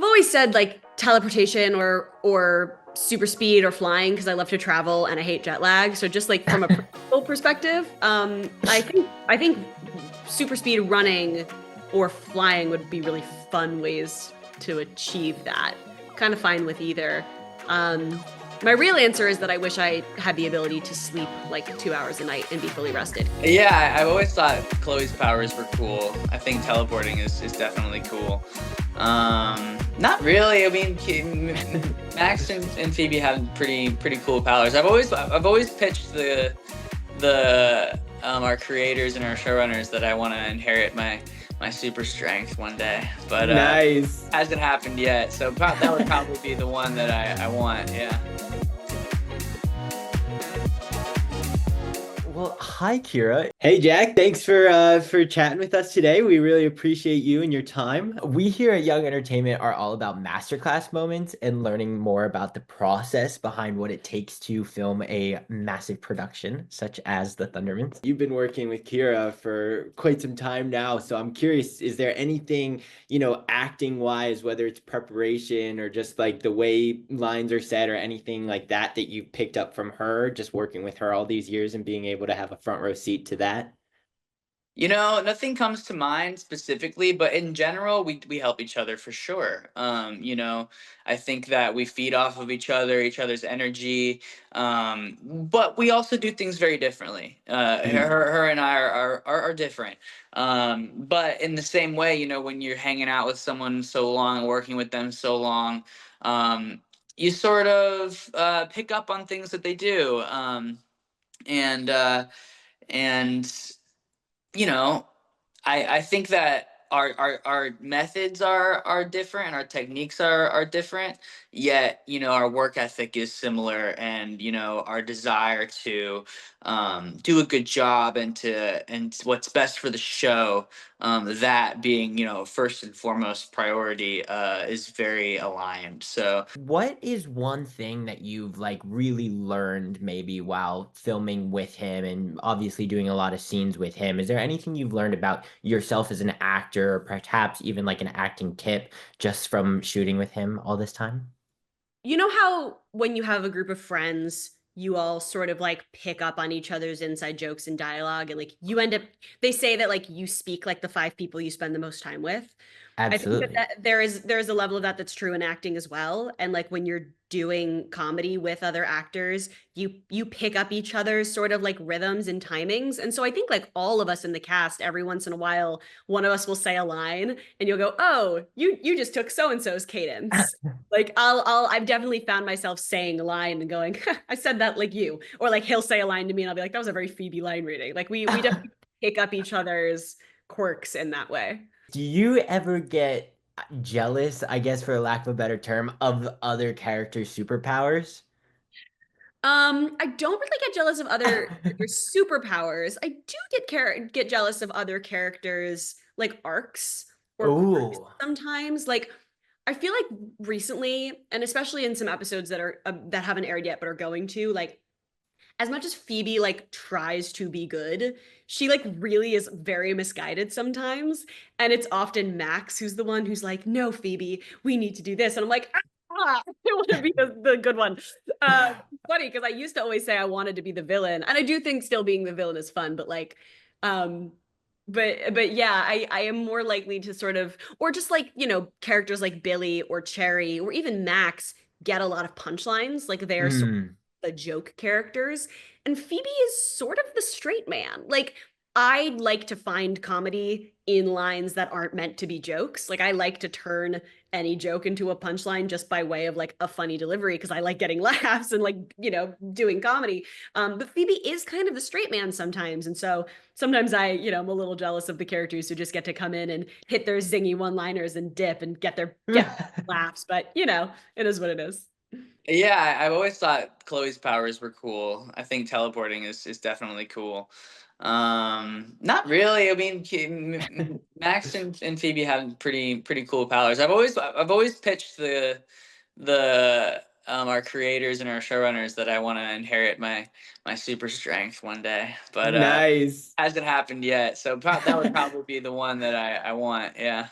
I've always said like teleportation or super speed or flying because I love to travel and I hate jet lag. So just like from a practical perspective, I think super speed running or flying would be really fun ways to achieve that. Kind of fine with either. Um, my real answer is that I wish I had the ability to sleep like 2 hours a night and be fully rested. Yeah, I've always thought Chloe's powers were cool. I think teleporting is definitely cool. Not really. I mean, Max and Phoebe have pretty cool powers. I've always pitched the our creators and our showrunners that I want to inherit my super strength one day, but Nice. hasn't happened yet. So that would probably be the one that I want. Yeah. Well, hi, Kira. Hey, Jack. Thanks for chatting with us today. We really appreciate you and your time. We here at Young Entertainment are all about masterclass moments and learning more about the process behind what it takes to film a massive production, such as the Thundermans. You've been working with Kira for quite some time now, so I'm curious, is there anything, acting wise, whether it's preparation or just like the way lines are said or anything like that that you've picked up from her, just working with her all these years and being able to have a front row seat to that? Nothing comes to mind specifically, but in general, we help each other for sure. I think that we feed off of each other's energy, but we also do things very differently. Her and I are different. But in the same way, when you're hanging out with someone so long, working with them so long, you sort of pick up on things that they do, and and you know, I think that our methods are different and our techniques are different, yet, our work ethic is similar, and, our desire to do a good job and what's best for the show, that being, first and foremost priority, is very aligned. So What is one thing that you've like really learned maybe while filming with him and obviously doing a lot of scenes with him? Is there anything you've learned about yourself as an actor or perhaps even like an acting tip just from shooting with him all this time? You know how when you have a group of friends, you all sort of like pick up on each other's inside jokes and dialogue, and like you end up, they say that like you speak like the five people you spend the most time with. I think Absolutely. that there is a level of that that's true in acting as well. And like when you're doing comedy with other actors, you pick up each other's sort of like rhythms and timings. And so I think like all of us in the cast, every once in a while, one of us will say a line and you'll go, "Oh, you just took so and so's cadence." Like I've definitely found myself saying a line and going, "I said that like you," or like he'll say a line to me and I'll be like, "That was a very Phoebe line reading." Like we definitely pick up each other's quirks in that way. Do you ever get jealous, I guess for lack of a better term, of other characters' superpowers? I don't really get jealous of other characters' superpowers. I do get jealous of other characters like arcs or quirks Oh. sometimes. Like I feel like recently, and especially in some episodes that haven't aired yet but are going to, like as much as Phoebe like tries to be good, she like really is very misguided sometimes. And it's often Max who's the one who's like, "No, Phoebe, we need to do this." And I'm like, I want to be the good one. Funny because I used to always say I wanted to be the villain. And I do think still being the villain is fun, but like, um, but yeah, I am more likely to sort of, or just like, characters like Billy or Cherry or even Max get a lot of punchlines. Like they are sort Hmm. the joke characters. And Phoebe is sort of the straight man. Like, I like to find comedy in lines that aren't meant to be jokes. Like, I like to turn any joke into a punchline just by way of like a funny delivery because I like getting laughs and like, doing comedy. But Phoebe is kind of the straight man sometimes. And so sometimes I'm a little jealous of the characters who just get to come in and hit their zingy one liners and dip and get laughs. But, it is what it is. yeah, I've always thought Chloe's powers were cool. I think teleporting is definitely cool. Not really. I mean, Max and Phoebe have pretty cool powers. I've always pitched the our creators and our showrunners that I want to inherit my super strength one day, but Nice. hasn't happened yet. So that would probably be the one that I want. Yeah.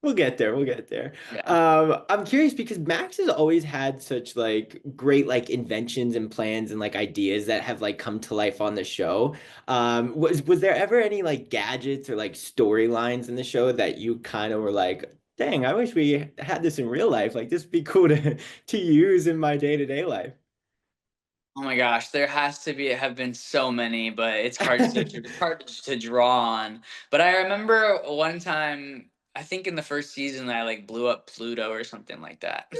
We'll get there. We'll get there. Yeah. I'm curious because Max has always had such like great like inventions and plans and like ideas that have like come to life on the show. Was there ever any like gadgets or like storylines in the show that you kind of were like, dang, I wish we had this in real life. Like this would be cool to use in my day-to-day life. Oh my gosh, there has to be have been so many, but it's hard to draw on. But I remember one time, I think in the first season, I like blew up Pluto or something like that.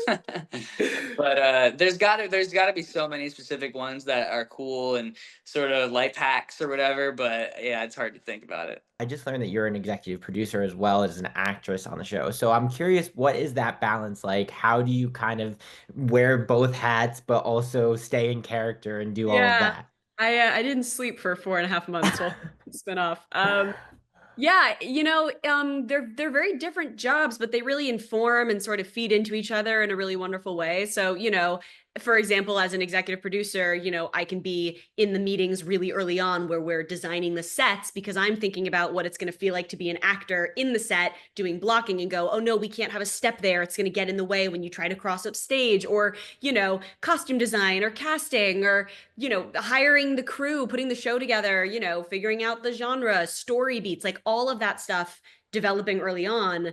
But there's gotta be so many specific ones that are cool and sort of life hacks or whatever. But yeah, it's hard to think about it. I just learned that you're an executive producer as well as an actress on the show. So I'm curious, what is that balance like? How do you kind of wear both hats, but also stay in character and do all of Yeah, that? I didn't sleep for 4.5 months while spinoff. Yeah, they're very different jobs, but they really inform and sort of feed into each other in a really wonderful way. So, for example, as an executive producer, I can be in the meetings really early on where we're designing the sets because I'm thinking about what it's going to feel like to be an actor in the set doing blocking and go, oh no, we can't have a step there. It's going to get in the way when you try to cross up stage, or, costume design or casting, or hiring the crew, putting the show together, figuring out the genre, story beats, like all of that stuff developing early on.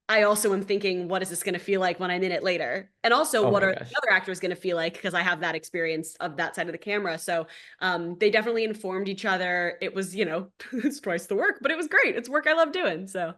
I also am thinking, what is this going to feel like when I'm in it later? And also, Oh what my are gosh. the other actors going to feel like? Because I have that experience of that side of the camera. So they definitely informed each other. It was, it's twice the work, but it was great. It's work I love doing. So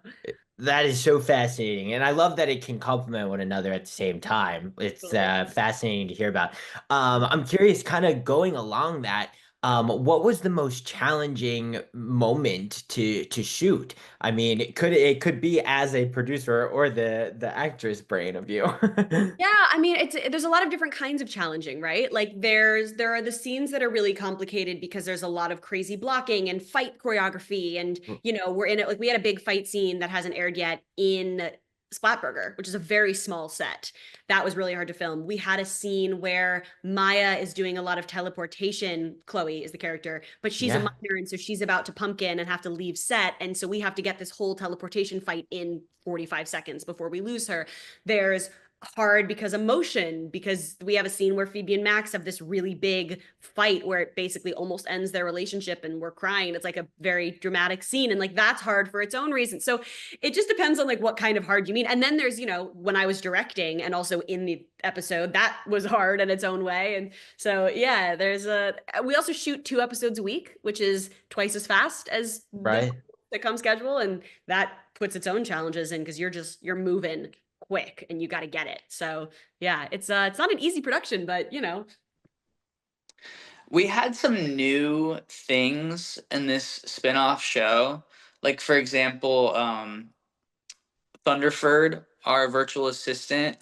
That is so fascinating. And I love that it can complement one another at the same time. It's totally. fascinating to hear about. I'm curious, kind of going along that, what was the most challenging moment to shoot? I mean, it could be as a producer or the actress brain of you. Yeah, I mean, there's a lot of different kinds of challenging, right? Like there are the scenes that are really complicated because there's a lot of crazy blocking and fight choreography, and we're in it. Like we had a big fight scene that hasn't aired yet in Splatburger, which is a very small set. That was really hard to film. We had a scene where Maya is doing a lot of teleportation. Chloe is the character, but she's a Yeah, minor, and so she's about to pumpkin and have to leave set, and so we have to get this whole teleportation fight in 45 seconds before we lose her. There's hard because emotion, because we have a scene where Phoebe and Max have this really big fight where it basically almost ends their relationship and we're crying. It's like a very dramatic scene, and like that's hard for its own reason. So it just depends on like what kind of hard you mean. And then there's, when I was directing and also in the episode, that was hard in its own way. And so yeah, we also shoot 2 episodes a week, which is twice as fast as the right. sitcom schedule, and that puts its own challenges in because you're moving quick and you got to get it. So yeah, it's not an easy production, but We had some new things in this spin-off show. Like for example, Thunderford, our virtual assistant,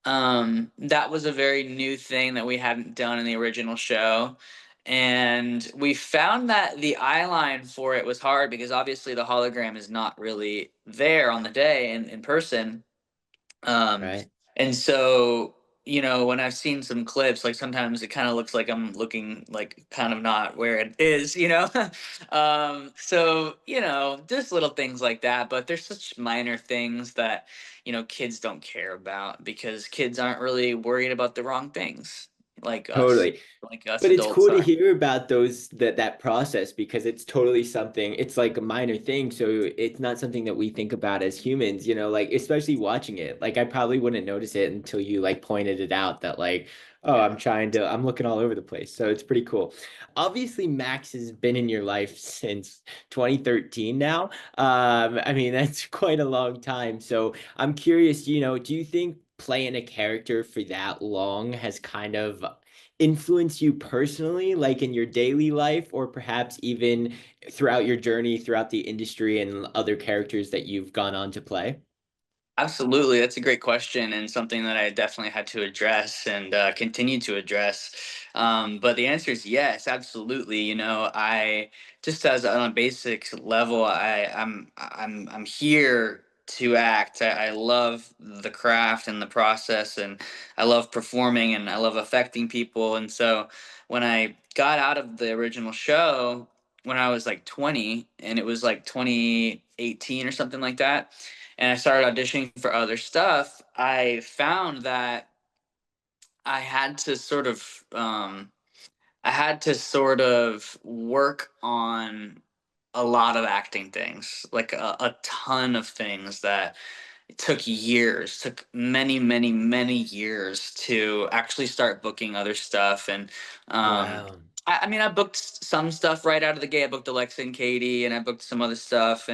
that was a very new thing that we hadn't done in the original show. And we found that the eye line for it was hard because obviously the hologram is not really there on the day in person. Um, Right. and so, when I've seen some clips, like sometimes it kind of looks like I'm looking like kind of not where it is. So, just little things like that. But there's such minor things that, kids don't care about because kids aren't really worried about the wrong things Totally. like us But it's adults cool to are. hear about that process because it's totally something, it's like a minor thing. So it's not something that we think about as humans, like especially watching it. Like I probably wouldn't notice it until you like pointed it out that like, oh, yeah. I'm looking all over the place. So it's pretty cool. Obviously, Max has been in your life since 2013 now. I mean, that's quite a long time. So I'm curious, do you think playing a character for that long has kind of influence you personally, like in your daily life, or perhaps even throughout your journey throughout the industry and other characters that you've gone on to play? Absolutely. That's a great question and something that I definitely had to address and continue to address. But the answer is yes, absolutely. I just as on a basic level, I'm here to act. I love the craft and the process, and I love performing and I love affecting people. And so when I got out of the original show when I was like 20, and it was like 2018 or something like that, and I started auditioning for other stuff, I found that I had to sort of work on a lot of acting things, like a ton of things that it took years, took many, many, many years to actually start booking other stuff. And Wow. I mean, I booked some stuff right out of the gate. I booked Alexa and Katie, and I booked some other stuff,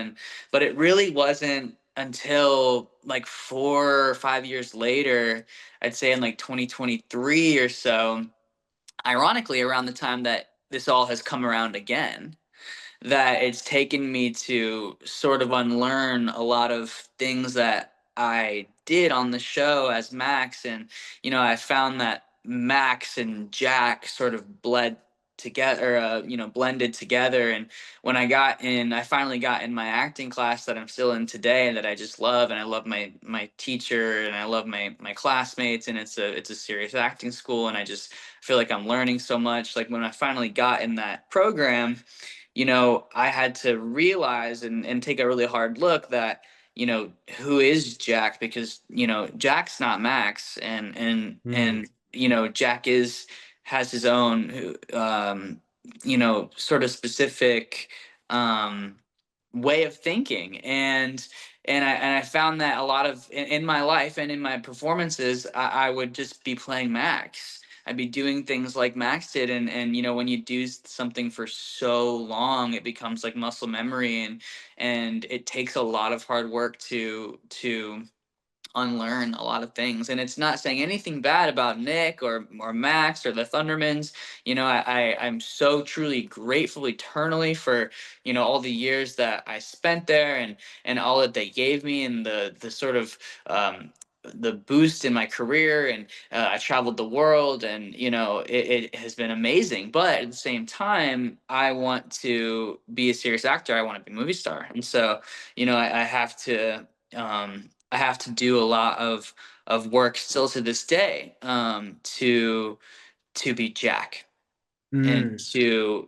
but it really wasn't until like 4 or 5 years later, I'd say in like 2023 or so, ironically, around the time that this all has come around again, that it's taken me to sort of unlearn a lot of things that I did on the show as Max. And, I found that Max and Jack sort of bled together, blended together. And when I finally got in my acting class that I'm still in today and that I just love, and I love my teacher and I love my classmates, and it's a serious acting school. And I just feel like I'm learning so much. Like when I finally got in that program, I had to realize and take a really hard look that, who is Jack? Because, Jack's not Max, and Jack has his own sort of specific um way of thinking. And I found that a lot of in my life and in my performances, I would just be playing Max. I'd be doing things like Max did, and when you do something for so long, it becomes like muscle memory, and it takes a lot of hard work to unlearn a lot of things. And it's not saying anything bad about Nick or Max or the Thundermans. I'm so truly grateful eternally for, all the years that I spent there, and all that they gave me, and the sort of the boost in my career. And I traveled the world, and it has been amazing. But at the same time, I want to be a serious actor. I want to be a movie star. And so, I have to do a lot of work still to this day, to be Jack, and Mm,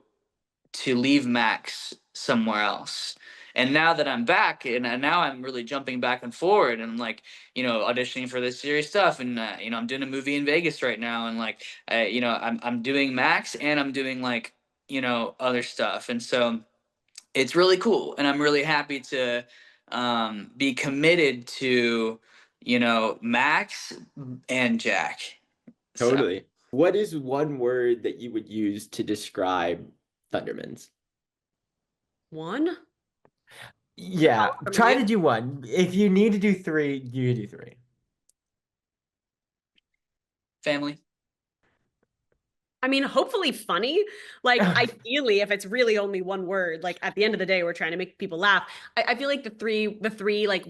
to leave Max somewhere else. And now that I'm back, and now I'm really jumping back and forward, and like, auditioning for this serious stuff, and I'm doing a movie in Vegas right now, and like, I'm doing Max, and I'm doing like, other stuff. And so it's really cool, and I'm really happy to be committed to, Max and Jack. So totally. What is one word that you would use to describe Thundermans? One? Yeah, For try me. to do one. If you need to do three, you do three. family. I mean, hopefully funny. Like, ideally, if it's really only one word, like at the end of the day, we're trying to make people laugh. I feel like the three like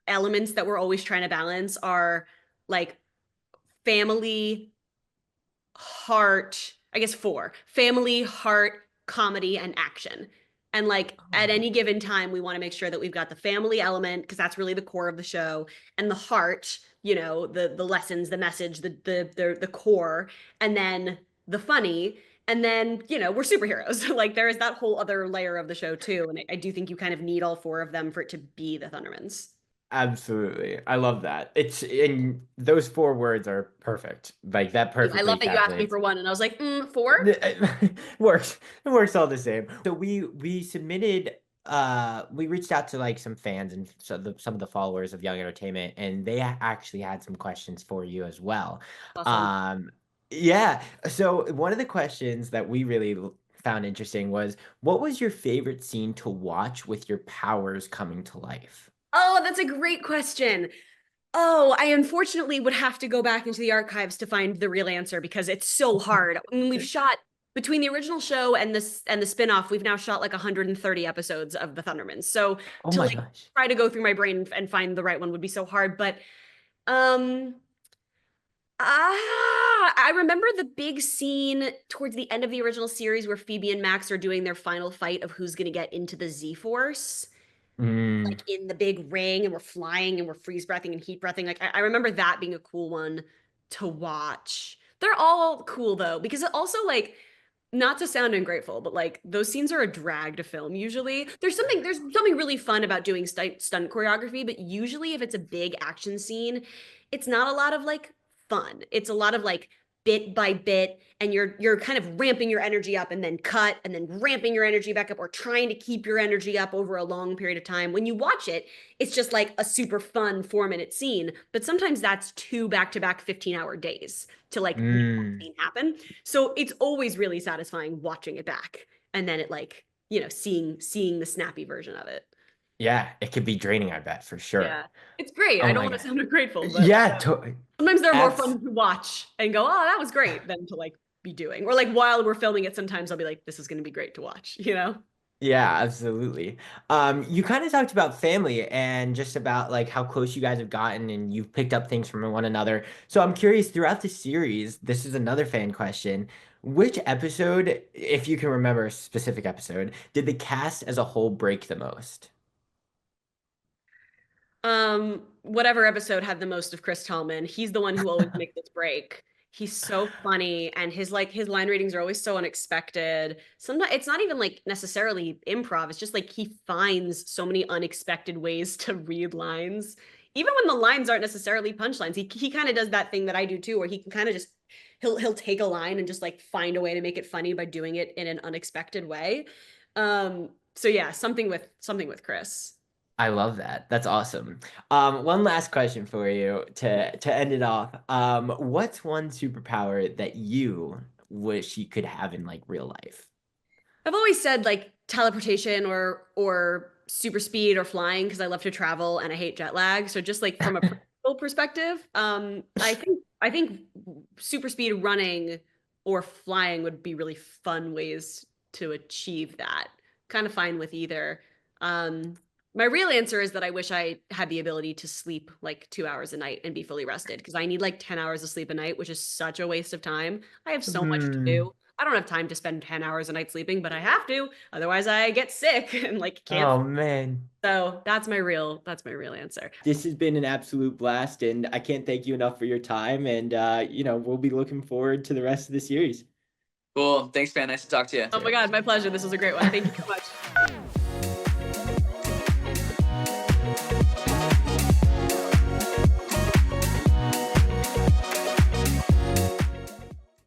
elements that we're always trying to balance are like family, heart, I guess four: family, heart, comedy, and action. And like at any given time, we want to make sure that we've got the family element because that's really the core of the show, and the heart, the lessons, the message, the core, and then the funny. And then, we're superheroes. Like there is that whole other layer of the show too. And I do think you kind of need all four of them for it to be the Thundermans. Absolutely. I love that. It's and those four words are perfect. Like that I love perfectly that you asked me encapsulates. for one, and I was like, four? Works. It works all the same. So we submitted we reached out to like some fans and some of the followers of Young Entertainment, and they actually had some questions for you as well. Awesome. Um yeah. So one of the questions that we really found interesting was, what was your favorite scene to watch with your powers coming to life? Oh, that's a great question. Oh, I unfortunately would have to go back into the archives to find the real answer because it's so hard. I mean, we've shot between the original show and the spin-off, we've now shot like 130 episodes of the Thundermans. So Oh to my like gosh. try to go through my brain and find the right one would be so hard. But um I remember the big scene towards the end of the original series where Phoebe and Max are doing their final fight of who's gonna get into the Z-Force, Mm, like in the big ring, and we're flying and we're freeze breathing and heat breathing. Like I remember that being a cool one to watch. They're all cool though, because it also like not to sound ungrateful, but like those scenes are a drag to film usually. There's something really fun about doing stunt choreography, but usually if it's a big action scene, it's not a lot of like fun. It's a lot of like bit by bit, and you're kind of ramping your energy up and then cut and then ramping your energy back up, or trying to keep your energy up over a long period of time. When you watch it, it's just like a super fun 4-minute scene, but sometimes that's two back-to-back 15-hour days to like make that scene happen. So it's always really satisfying watching it back, and then it like, seeing the snappy version of it. Yeah, it could be draining, I bet, for sure. Yeah. It's great. Oh I don't my want to God. sound ungrateful, but Yeah, sometimes they're more abs fun to watch and go, oh, that was great, than to like be doing. Or like while we're filming it, sometimes I'll be like, this is going to be great to watch, you know? yeah, absolutely. You kind of talked about family and just about like how close you guys have gotten and you've picked up things from one another. So I'm curious, throughout the series, this is another fan question. Which episode, if you can remember a specific episode, did the cast as a whole break the most? Whatever episode had the most of Chris Tallman, he's the one who always makes us break. He's so funny, and his line readings are always so unexpected. Sometimes it's not even like necessarily improv, it's just like he finds so many unexpected ways to read lines. Even when the lines aren't necessarily punchlines, he kind of does that thing that I do too, where he can kind of just he'll take a line and just like find a way to make it funny by doing it in an unexpected way. So yeah, something with Chris. I love that. That's awesome. One last question for you to end it off. What's one superpower that you wish you could have in like real life? I've always said like teleportation or super speed or flying, because I love to travel and I hate jet lag. So just like from a practical perspective, I think super speed, running, or flying would be really fun ways to achieve that. Kind of fine with either. Um, my real answer is that I wish I had the ability to sleep like 2 hours a night and be fully rested, because I need like 10 hours of sleep a night, which is such a waste of time. I have so much to Hmm. do. I don't have time to spend 10 hours a night sleeping, but I have to. Otherwise I get sick and like can't. Oh man. So that's my real answer. This has been an absolute blast, and I can't thank you enough for your time. And we'll be looking forward to the rest of the series. Cool. Thanks, man. Nice to talk to you. Oh my God, my pleasure. This was a great one. Thank you so much.